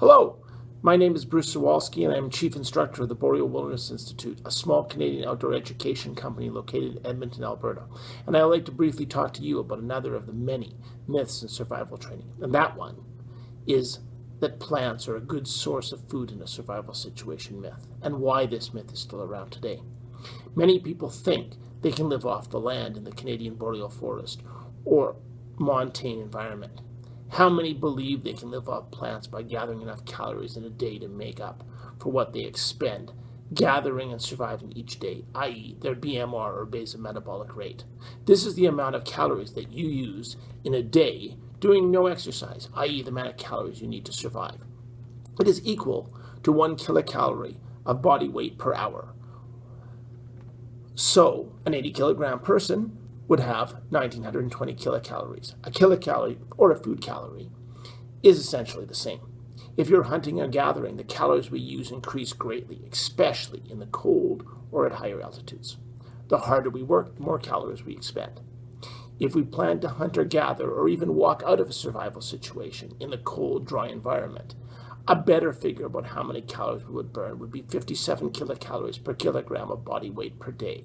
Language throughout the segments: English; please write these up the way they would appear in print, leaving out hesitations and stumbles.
Hello, my name is Bruce Zawalski and I am Chief Instructor of the Boreal Wilderness Institute, a small Canadian outdoor education company located in Edmonton, Alberta. And I would like to briefly talk to you about another of the many myths in survival training. And that one is that plants are a good source of food in a survival situation myth, and why this myth is still around today. Many people think they can live off the land in the Canadian Boreal forest or montane environment. How many believe they can live off plants by gathering enough calories in a day to make up for what they expend gathering and surviving each day, i.e. their BMR or base of metabolic rate? This is the amount of calories that you use in a day doing no exercise, i.e. the amount of calories you need to survive. It is equal to 1 kilocalorie of body weight per hour. So an 80 kilogram person would have 1920 kilocalories. A kilocalorie, or a food calorie, is essentially the same. If you're hunting or gathering, the calories we use increase greatly, especially in the cold or at higher altitudes. The harder we work, the more calories we expend. If we plan to hunt or gather or even walk out of a survival situation in the cold, dry environment, a better figure about how many calories we would burn would be 57 kilocalories per kilogram of body weight per day,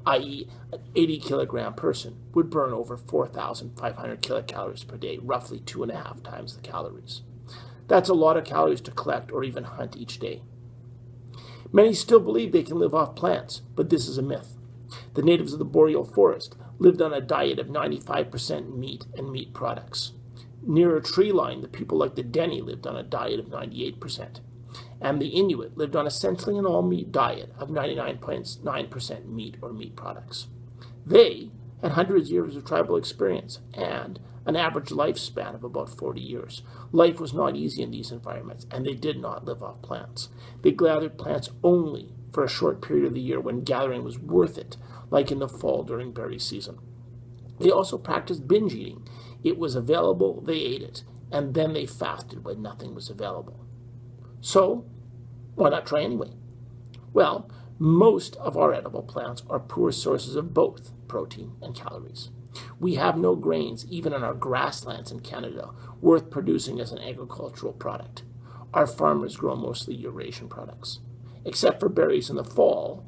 i.e. an 80 kilogram person would burn over 4,500 kilocalories per day, roughly 2.5 times the calories. That's a lot of calories to collect or even hunt each day. Many still believe they can live off plants, but this is a myth. The natives of the boreal forest lived on a diet of 95% meat and meat products. Near a tree line, the people like the Deni lived on a diet of 98%. And the Inuit lived on essentially an all-meat diet of 99.9% meat or meat products. They had hundreds of years of tribal experience and an average lifespan of about 40 years. Life was not easy in these environments, and they did not live off plants. They gathered plants only for a short period of the year when gathering was worth it, like in the fall during berry season. They also practiced binge eating. It was available, they ate it, and then they fasted when nothing was available. So, why not try anyway? Well, most of our edible plants are poor sources of both protein and calories. We have no grains, even in our grasslands in Canada, worth producing as an agricultural product. Our farmers grow mostly Eurasian products. Except for berries in the fall,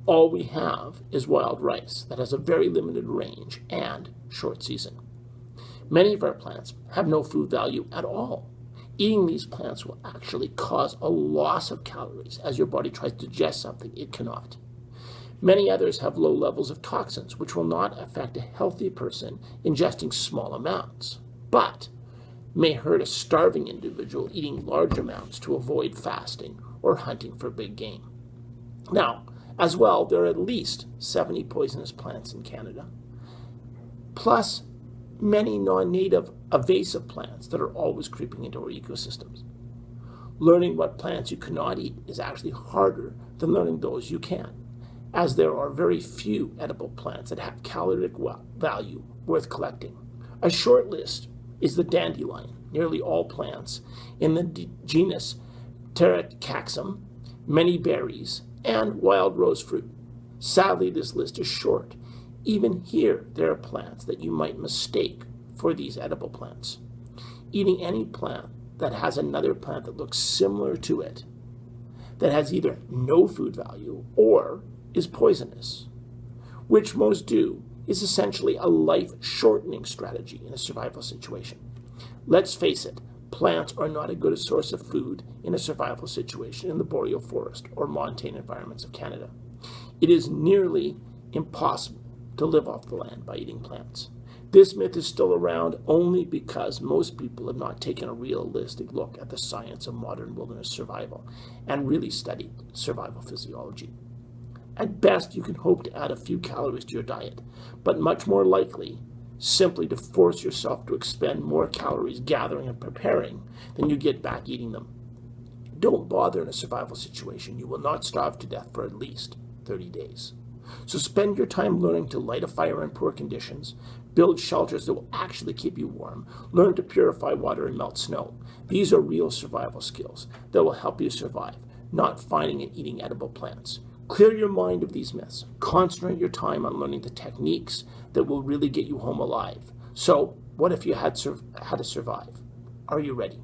all we have is wild rice that has a very limited range and short season. Many of our plants have no food value at all. Eating these plants will actually cause a loss of calories as your body tries to digest something it cannot. Many others have low levels of toxins, which will not affect a healthy person ingesting small amounts, but may hurt a starving individual eating large amounts to avoid fasting or hunting for big game. Now, as well, there are at least 70 poisonous plants in Canada, plus many non-native invasive plants that are always creeping into our ecosystems. Learning what plants you cannot eat is actually harder than learning those you can, as there are very few edible plants that have caloric value worth collecting. A short list is the dandelion, nearly all plants in the genus Pterocaxum, many berries, and wild rose fruit. Sadly, this list is short. Even here, there are plants that you might mistake for these edible plants. Eating any plant that has another plant that looks similar to it, that has either no food value or is poisonous, which most do, is essentially a life-shortening strategy in a survival situation. Let's face it, plants are not as good a source of food in a survival situation in the boreal forest or montane environments of Canada. It is nearly impossible to live off the land by eating plants. This myth is still around only because most people have not taken a realistic look at the science of modern wilderness survival and really studied survival physiology. At best, you can hope to add a few calories to your diet, but much more likely, simply to force yourself to expend more calories gathering and preparing than you get back eating them. Don't bother in a survival situation. You will not starve to death for at least 30 days. So spend your time learning to light a fire in poor conditions, build shelters that will actually keep you warm, learn to purify water and melt snow. These are real survival skills that will help you survive, not finding and eating edible plants. Clear your mind of these myths. Concentrate your time on learning the techniques that will really get you home alive. So, what if you had to survive? Are you ready?